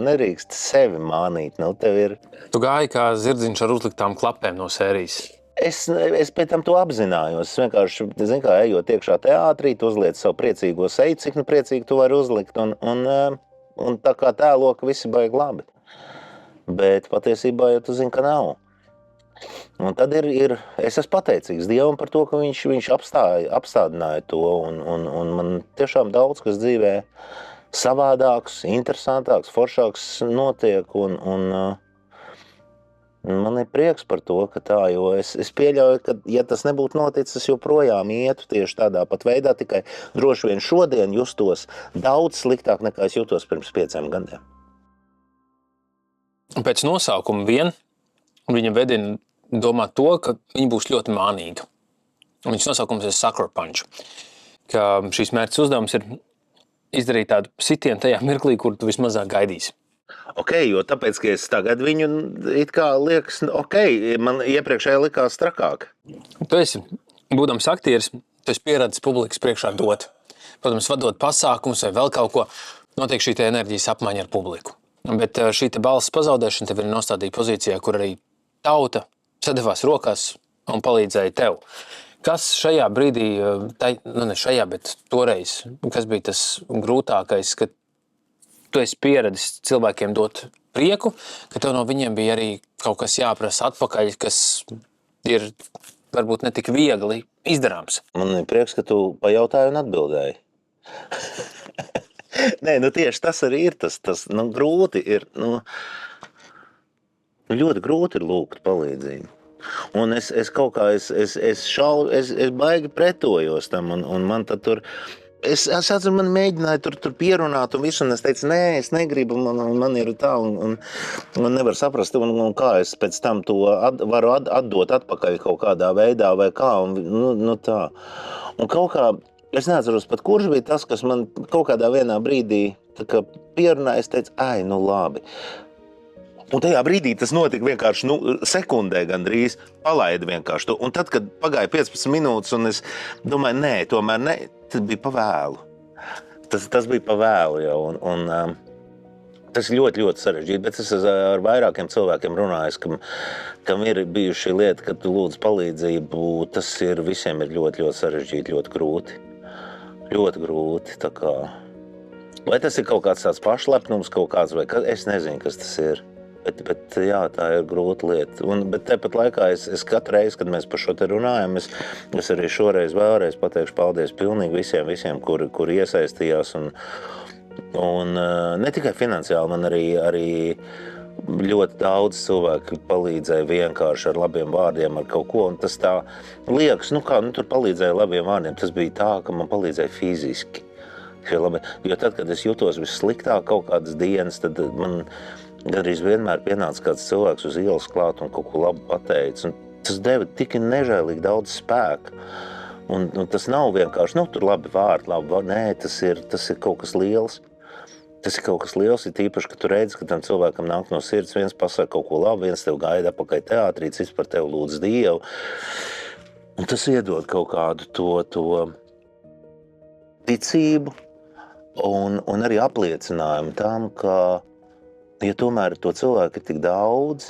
nedrīkst sevi mānīt, tev ir... Tu gāji kā zirdziņš ar uzliktām klapēm no sērijas. Es pēc tam to apzinājos. Es vienkārši, ejot iekšā teātrī, tu uzliec savu priecīgo seju, cik priecīgi tu vari uzlikt, un tā kā tēlo, ka visi baigi labi. Bet patiesībā jau tu zini, ka nav. Un tad es esmu pateicīgs Dievam par to, ka viņš apstādināja to, un man tiešām daudz, kas dzīvē savādāks, interesantāks, foršāks notiek, un man ir prieks par to, ka tā, jo es pieļauju, ka, ja tas nebūtu noticis, es joprojām ietu tieši tādā pat veidā, tikai droši vien šodien justos daudz sliktāk, nekā es jutos pirms 5 gadiem. Pēc nosaukuma viņa vedina domāt to, ka viņa būs ļoti mānīga. Viņas nosaukums ir Sucker Punch, ka šīs mērķis uzdevums ir izdarīt tādu sitienu tajā mirklī, kur tu vismazāk gaidīsi. Jo tāpēc, ka es tagad viņu it kā liekas, man iepriekšēji likās trakāk. Tu esi, būdams aktieris, tu esi pieredzis publikas priekšā dot. Protams, vadot pasākumus vai vēl kaut ko, notiek šī enerģijas apmaiņa ar publiku. Bet šī balss pazaudēšana tev ir nostādīta pozīcijā, kur arī tauta sadevās rokās un palīdzēja tev. Kas šajā brīdī, ne šajā, bet toreiz, kas bija tas grūtākais, ka tu esi pieredzis cilvēkiem dot prieku, ka tev no viņiem bija arī kaut kas jāprasa atpakaļ, kas ir varbūt ne tik viegli izdarāms. Man ir prieks, ka tu pajautāji un atbildēji. Nē, tieši tas arī ir. Tas grūti ir. Ļoti grūti ir lūgt palīdzību. Un es kaut kā, es baigi pretojos tam, un man tad tur... Es atceru, man mēģināja tur pierunāt un visu, un es teicu, nē, es negribu, man ir tā, un nevar saprast, un kā es pēc tam to varu atdot atpakaļ kaut kādā veidā vai kā, un tā. Un kaut kā, es neatceros pat, kurš bija tas, kas man kaut kādā vienā brīdī pierunāja, es teicu, labi. Un tajā brīdī tas notika vienkārši sekundē gandrīz, palaida vienkārši to. Un tad, kad pagāja 15 minūtes, un es domāju, nē, tomēr ne, tas bija pavēlu. Tas bija pavēlu jau, un tas ir ļoti, ļoti sarežģīti, bet es ar vairākiem cilvēkiem runājis, kam ir bijuši šī lieta, kad tu lūdz palīdzību, tas visiem ir ļoti, ļoti sarežģīti, ļoti grūti. Ļoti grūti, tā kā. Vai tas ir kaut kāds tāds pašlepnums, kaut kāds, vai es nezinu, kas tas ir. Bet jā, tā ir grūta lieta. Bet tāpat laikā es katru reizi, kad mēs par šo te runājam, es arī šoreiz vēlreiz pateikšu paldies pilnīgi visiem, kuri iesaistījās. Un ne tikai finansiāli, man arī ļoti daudz cilvēku palīdzēja vienkārši ar labiem vārdiem, ar kaut ko. Un tas tā liekas, tur palīdzēja labiem vārdiem. Tas bija tā, ka man palīdzēja fiziski. Jo tad, kad es jutos vissliktāk kaut kādas dienas, tad man... Gandrīz vienmēr pienāca kāds cilvēks uz ielas klāt un kaut ko labu pateica. Un tas deva tik nežēlīgi daudz spēka. Un tas nav vienkārši, tur labi vārdi, nē, tas ir kaut kas liels. Tas ir kaut kas liels, ir tīpaši, ka tu redzi, ka tam cilvēkam nāk no sirds, viens pasaka kaut ko labu, viens tev gaida apakaļ teātrī, cits par tevi lūdz Dievu. Un tas iedod kaut kādu to ticību un arī apliecinājumu tam, ka ja tomēr to cilvēku ir tik daudz,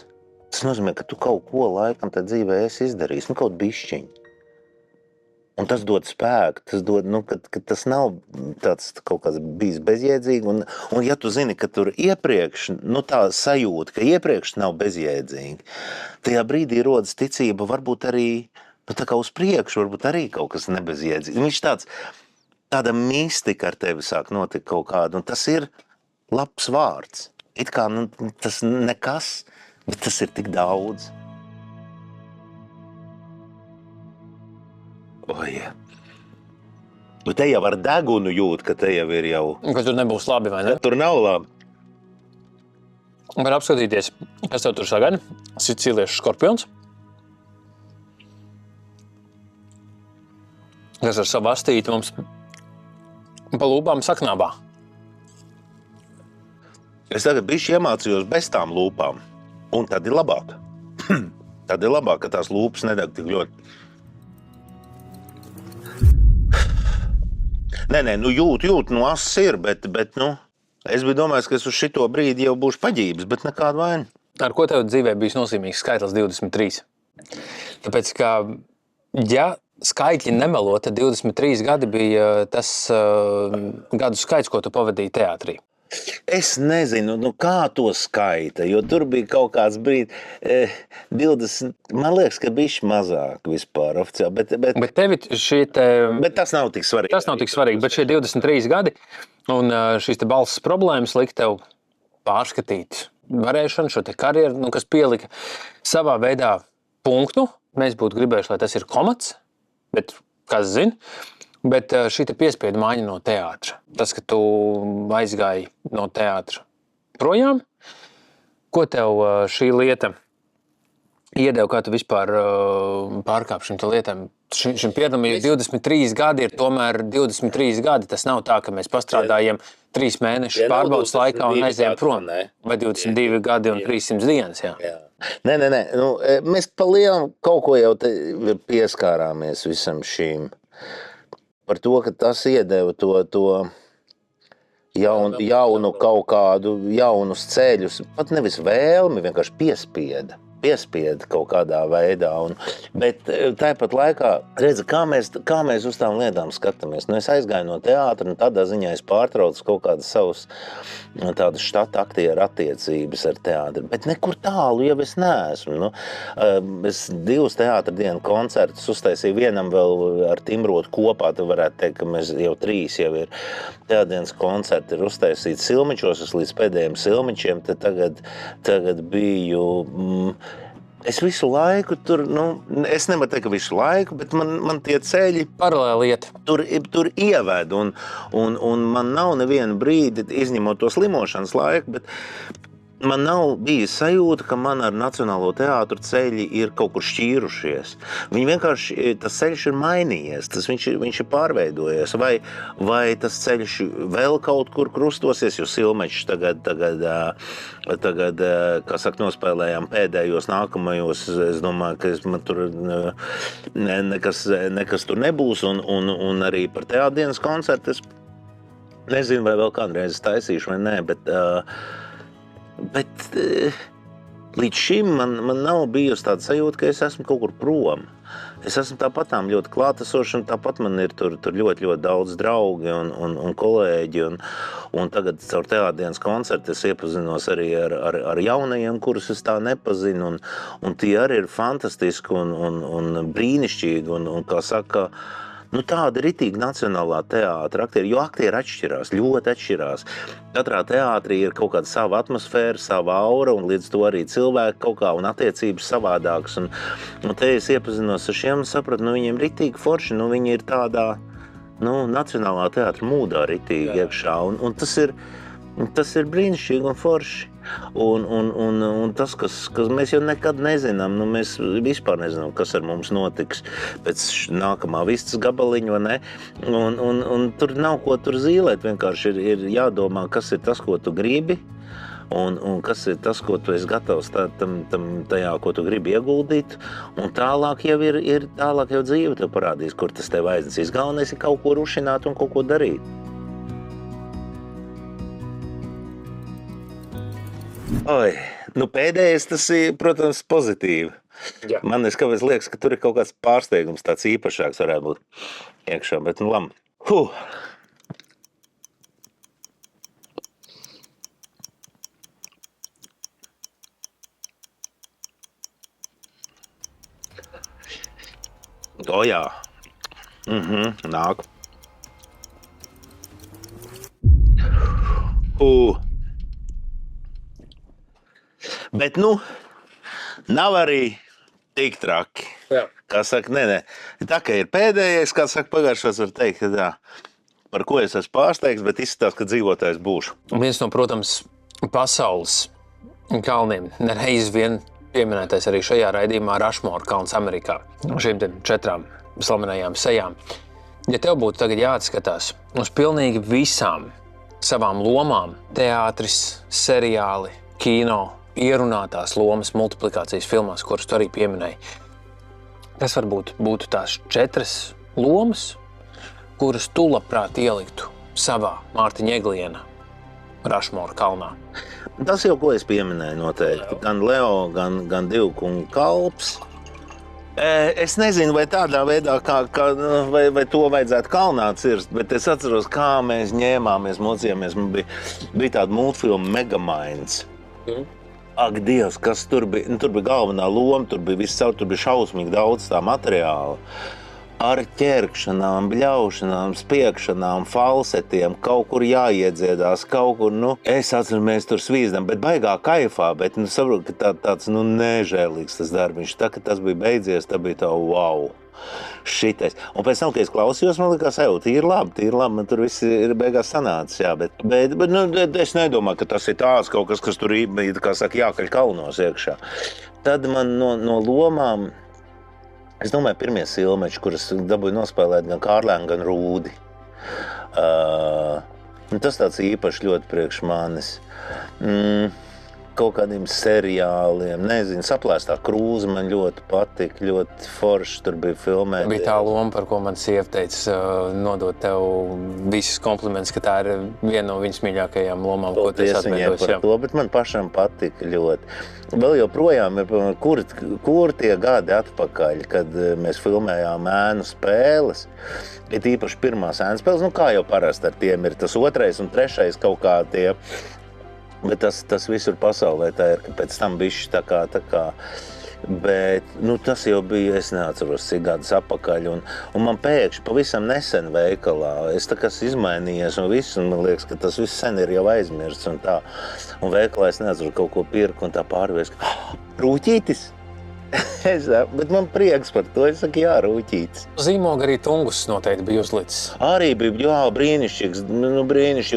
Tas nozīmē, ka tu kaut ko laikam tā dzīvē esi izdarījis, kaut bišķiņu. Un tas dod spēku, tas dod, ka tas nav tāds kaut kāds bijis bezjēdzīgi. Un ja tu zini, ka tur iepriekš, tā sajūta, ka iepriekš nav bezjēdzīgi, tajā brīdī rodas ticība varbūt arī, tā kā uz priekšu, varbūt arī kaut kas nebezjēdzīgi. Viņš tāda mistika ar tevi sāk notikt kaut kāda, un tas ir labs vārds. It kā, tas nekas, bet tas ir tik daudz. Jā. Bet te jau ar degunu jūt, ka te jau ir jau... Ka tur nebūs labi, vai ne? Tur nav labi. Var apskatīties, kas tev tur sagaida. Sicīliešu skorpions. Kas ar savu astīti mums pa lūpām saknābā. Es tagad bišķi iemācījos bez tām lūpām. Un tad ir labāk. Tad ir labāk, ka tās lūpas nedeg tik ļoti. Nē, jūt, asas ir, bet es biju domājis, ka es uz šito brīdi jau būšu paģības, bet nekāda vaina. Ar ko tev dzīvē bijis nozīmīgs skaitlis 23? Tāpēc, ka, ja skaitļi nemelo, tad 23 gadi bija tas gadu skaits, ko tu pavadīji teātrī. Es nezinu, kā to skaita, jo tur bija kaut kāds brīdis, 20, man liekas, ka bišķi mazāk vispār oficiāli, Bet tevi šie te... Bet tas nav tik svarīgi. Tas nav tik svarīgi, bet šie 23 gadi un šīs te balss problēmas lika tev pārskatīt varēšanu, šo te karjeru, kas pielika savā veidā punktu. Mēs būtu gribējuši, lai tas ir komats, bet kas zina. Bet šī te piespiedu maiņa no teātra, tas, ka tu aizgāji no teātra projām, ko tev šī lieta iedeva, kā tu vispār pārkāp šim te lietām? Šim pieredam, jo 23 gadi ir tomēr 23 gadi. Tas nav tā, ka mēs pastrādājam 3 mēnešus pārbaudas laikā un aizējām prom. Vai 22 gadi un 300 dienas, jā. Nē. Mēs pa lielam kaut ko jau pieskārāmies visam šīm. Par to, ka tas iedeva to jaunu kaut kādu jaunus ceļus, pat nevis vēlmi, vienkārši piespieda kaut kādā veidā. Bet tāpat laikā, redzi, kā mēs uz tām lietām skatāmies. Es aizgāju no teātra, un tādā ziņā es pārtraucu kaut kādas savas tādas štata aktieru attiecības ar teātri. Bet nekur tālu jau es neesmu. Es 2 teātra dienu koncertus uztaisīju, vienam vēl ar Timrotu kopā. Tu varētu teikt, ka mēs jau 3 jau ir teātdienas koncerti ir uztaisīti Silmičos, es līdz pēdējiem Silmičiem, tad tagad biju... Es visu laiku tur, es nevaru teikt, ka visu laiku, bet man tie ceļi paralēli iet. Tur ieved, un man nav nevienu brīdi, izņemot to slimošanas laiku, bet man nav bijis sajūta, ka man ar Nacionālo teātru ceļi ir kaut kur šķīrušies. Viņi vienkārši, tas ceļš ir mainījies, viņš ir pārveidojies, vai tas ceļš vēl kaut kur krustosies, jo Silmečs tagad kā saka, nospēlējām pēdējos nākamajos, es domāju, ka man tur nekas tur nebūs, un arī par teātdienas koncertu es nezinu, vai vēl kādreiz taisīšu vai nē, Bet līdz šim man nav bijusi tāda sajūta, ka es esmu kaut kur prom. Es esmu tāpatām ļoti klātesoši, un tāpat man ir tur ļoti, ļoti daudz draugi un kolēģi. Un tagad caur teātdienas koncertu es iepazinos arī ar jaunajiem, kurus es tā nepazinu. Un tie arī ir fantastiski un brīnišķīgi. Un kā saka, tāda ritīgi nacionālā teātra aktieri, jo aktieri atšķirās, ļoti atšķirās. Katrā teātrī ir kaut kāda sava atmosfēra, sava aura, un līdz to arī cilvēki kaut kā un attiecības savādākas. Un te es iepazinos ar šiem un sapratu, viņiem ritīgi forši, viņi ir tādā, nacionālā teātra mūdā ritīgi iekšā. Un tas ir brīnišķīgi un forši. Un tas, kas mēs jau nekad nezinām, mēs vispār nezinām, kas ar mums notiks pēc nākamā vistas gabaliņa, vai ne? Un tur nav ko tur zīlēt, vienkārši ir jādomā, kas ir tas, ko tu gribi, un kas ir tas, ko tu esi gatavs tajā, ko tu gribi ieguldīt, un tālāk jau dzīve tev parādīs, kur tas tev aiznesīs. Galvenais ir kaut ko rušināt un kaut ko darīt. Nu, pēdējais tas ir, protams, pozitīvi. Jā. Man liekas, ka tur ir kaut kāds pārsteigums, tāds īpašāks varētu būt iekšā, bet nu labi. O jā. Nāk. Bet, nu, nav arī tik traki. Jā. Kā saka, nē. Tā kā ir pēdējais, kā saka, pagājušās var teikt, ka tā, par ko es esmu pārsteigts, bet izskatās, ka dzīvotājs būšu. Viens no, protams, pasaules kalniem, nereiz vien pieminētais arī šajā raidījumā Rushmore kalns Amerikā. Šīm 4 slavenajām sejām. Ja tev būtu tagad jāatskatās uz pilnīgi visām savām lomām, teātris, seriāli, kino, ierunātās lomas multiplikācijas filmās, kuras tu arī pieminēji, kas varbūt būtu tās 4 lomas, kuras tu labprāt ieliktu savā Mārtiņa Egliena Rushmore kalnā? Tas jau, ko es pieminēju noteikti. Gan Leo, gan Divkunga kalps. Es nezinu, vai tādā veidā, vai to vajadzētu kalnā cirst, bet es atceros, kā mēs ņēmāmies, mocījāmies. Bija tāda multfilma Megaminds. Ak, Dievs, kas tur bija? Nu, tur bija galvenā loma, tur bija viscaur, tur bija šausmīgi daudz tā materiāla. Ar ķerkšanām, bļaušanām, spiekšanām, falsetiem, kaut kur jāiedziedās, kaut kur, nu, es atceru, mēs tur svīzdam, bet baigā kaifā, bet, nu, saprotu, ka tāds, nu, nežēlīgs tas darbiņš. Tā, kad tas bija beidzies, tā bija tā, wow, šitais. Un pēc tam, kad es klausījos, man likās, tīri labi, man tur viss ir beigās sanācis, jā, bet nu, es nedomāju, ka tas ir tāds kaut kas, kas tur ir, kā saka, jākaļ kalnos iekšā. Tad man no lomām, es domāju, pirmie silmeči, kuras dabūju nospēlēt gan Kārlēnu, gan Rūdi. Tas tāds īpaši ļoti priekš manis. Kaut kādiem seriāliem, nezinu, Saplēstā krūze man ļoti patika, ļoti forši tur bija filmēti. Bija tā loma, par ko man sieva teica, nodot tev visus komplimentus, ka tā ir viena no viņas mīļākajām lomām, ko tu esi atveidojis. To, bet man pašam patika ļoti. Vēl joprojām ir, kur tie gadi atpakaļ, kad mēs filmējām ēnu spēles. Ir īpaši pirmās ēnu spēles, nu kā jau parasti ar tiem ir tas 2. un 3. kaut kā tie. Bet tas visur pasaulē tā ir, ka pēc tam bišķi tā kā. Bet, nu, tas jau bija, es neatceros, cik gadus atpakaļ. Un man pēkšņi pavisam nesen veikalā, es tā kā izmainījies un viss, un man liekas, ka tas viss sen ir jau aizmirsts un tā. Un veikalā es neatceru, kaut ko pirku un tā pārvies, ka Rūķītis! Bet man prieks par to, es saku, jā, Rūķītis. Zīmoga arī Tungus noteikti bija uzlicis. Arī bija, jā, brīnišķīgs,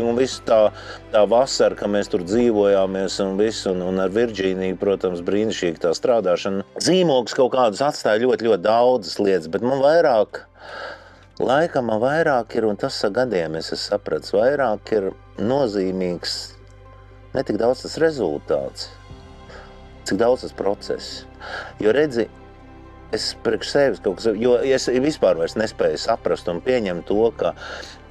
un visu tā vasara, ka mēs tur dzīvojāmies un visu, un ar Virģīniju, protams, brīnišķīgi tā strādāšana. Zīmogs kaut kādus atstāja ļoti, ļoti daudzas lietas, bet man vairāk ir, un tas ar gadiem es sapratu, vairāk ir nozīmīgs ne tik daudz tas rezultāts, cik daudz tas process. Jo redzi, es priekš sevis kaut kas, jo es vispār vairs nespēju saprast un pieņemt to, ka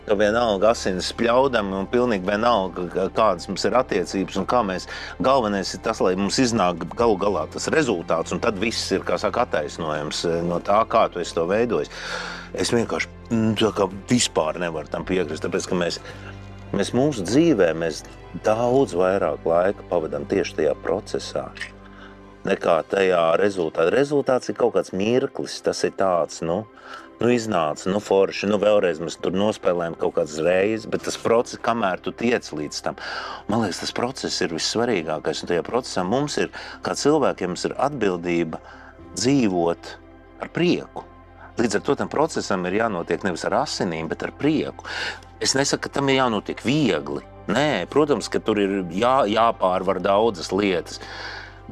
vienalga asinis spļaudam un pilnīgi vienalga, kādas mums ir attiecības un kā mēs, galvenais ir tas, lai mums iznāk galu galā tas rezultāts un tad viss ir, kā saka, attaisnojams no tā, kā tu esi to veidojis. Es vienkārši tā kā vispār nevaru tam piekrist, tāpēc, ka mēs mūsu dzīvē, mēs daudz vairāk laika pavadām tieši tajā procesā nekā tajā rezultātā. Rezultāts ir kaut kāds mirklis, tas ir tāds, iznāca, forši, vēlreiz mēs tur nospēlējam kaut kādas reizes, bet tas process, kamēr tu tiec līdz tam, man liekas, tas process ir vissvarīgākais, un tajā procesā mums ir, kā cilvēkiem, mums ir atbildība dzīvot ar prieku. Līdz ar to tam procesam ir jānotiek nevis ar asinīm, bet ar prieku. Es nesaku, ka tam ir jānotiek viegli. Nē, protams, ka tur ir jāpārvar daudzas lietas,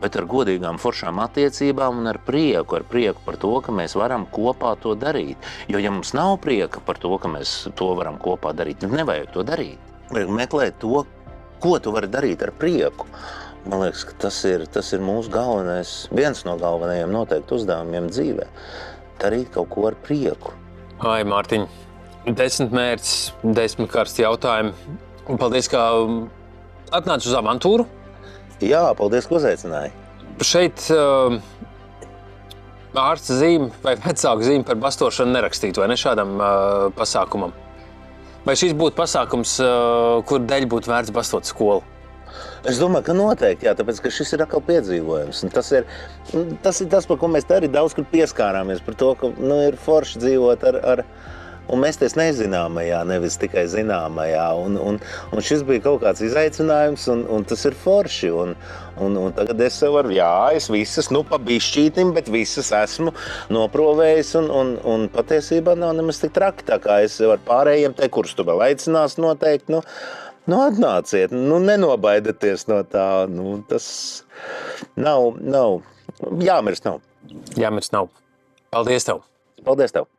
bet ar godīgām foršām attiecībām un ar prieku par to, ka mēs varam kopā to darīt. Jo ja mums nav prieka par to, ka mēs to varam kopā darīt, tad nevajag to darīt. Vajag meklēt to, ko tu vari darīt ar prieku. Man liekas, ka tas ir mūsu viens no galvenajiem noteikti uzdevumiem dzīvē. Darīt kaut ko ar prieku. Ai, Mārtiņ, 10 mērķis, 10 karsti jautājumi. Un paldies, ka atnāci uz avantūru. Jā, paldies, ka uzaicināji. Šeit ārsta zīme vai vecāku zīme par bastošanu nerakstītu, vai ne šādam pasākumam? Vai šis būtu pasākums, kur dēļ būtu vērts bastot skolu? Es domāju, ka noteikti, jā, tāpēc, ka šis ir atkal piedzīvojums. Un tas ir tas, par ko mēs te arī daudz kur pieskārāmies, par to, ka ir forši dzīvot ar un mesties nezināmajā, nevis tikai zināmajā. Un šis bija kaut kāds izaicinājums, un tas ir forši. Un tagad es sev varu, es visas, pa bišķītim, bet visas esmu noprovējis, un patiesībā nav nemaz tik traki, tā kā es ar pārējiem te, kurus tu vēl aicinās noteikti, atnāciet, nenobaidieties no tā, tas nav, jāmirst nav. Jāmirst nav. Paldies tev! Paldies tev!